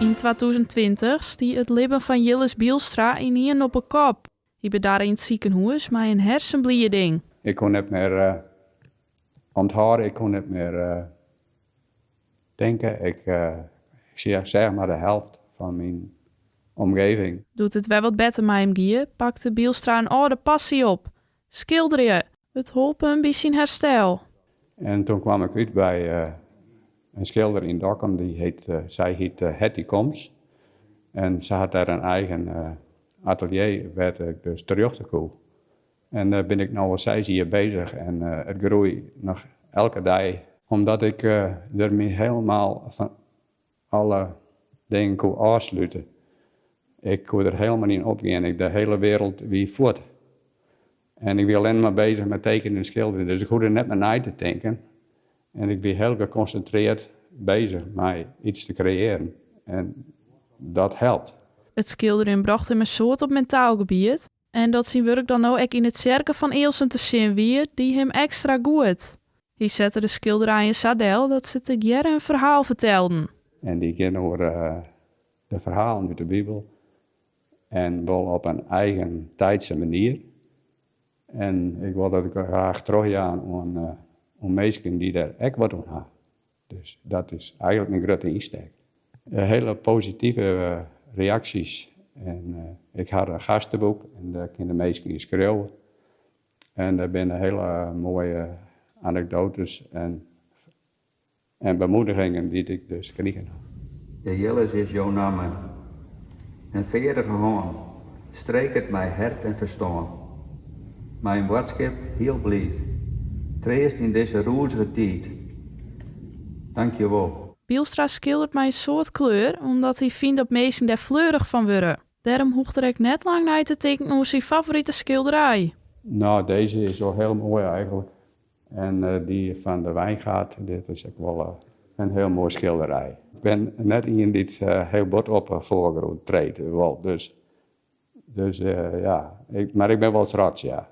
In 2020 stie het leven van Jilles Bielstra in op een kop. Hij ben daar in het ziekenhuis met een hersenbloeding. Ik kon niet meer onthouden, ik kon niet meer denken. Ik zie zeg maar de helft van mijn omgeving. Doet het wel wat beter met hem gie, pakte Bielstra een oude passie op. Schilderen. Het hielp hem bij zijn herstel. En toen kwam ik uit bij een schilder in Dokkum, zij heet Hetty Koms. En ze had daar een eigen atelier, werd ik dus terug te komen. En daar ben ik nu al 6 jaar bezig en het groeit nog elke dag. Omdat ik ermee helemaal van alle dingen kon afsluiten. Ik kon er helemaal niet op gaan, de hele wereld wie voort. En ik ben alleen maar bezig met tekenen en schilderen, dus ik hoefde net maar na te denken. En ik ben heel geconcentreerd bezig met iets te creëren. En dat helpt. Het schilderen bracht hem een soort op mentaal gebied. En dat zijn werk dan ook in het cirkel van Eelsen te zien weer, die hem extra goed. Hij zette de schilderijen zadel dat ze te Gerre een verhaal vertelden. En die gaan over de verhalen uit de Bijbel. En wel op een eigen tijdse manier. En ik wil dat ik graag teruggaan om mensen die daar ook wat doen hebben. Dus dat is eigenlijk een grote insteek. Hele positieve reacties. En ik had een gastenboek en daar kunnen de mensen in schrijven. En daar zijn hele mooie anekdotes en bemoedigingen die ik dus kreeg. De Jilles is jouw naam. En veerdige hand, streek het mijn hart en verstand. Mijn woordschap heel blij. Treest in deze roezige tijd. Dank je wel. Bielstra schildert mij een soort kleur, omdat hij vindt dat mensen daar fleurig van worden. Daarom hoefde ik net lang naar te tekenen hoe zijn favoriete schilderij. Nou, deze is wel heel mooi eigenlijk. En die van de Wijngaard, dit is ook wel een heel mooi schilderij. Ik ben net iemand die heel bot op de voorgrond treedt, wel. Dus ja, maar ik ben wel trots, ja.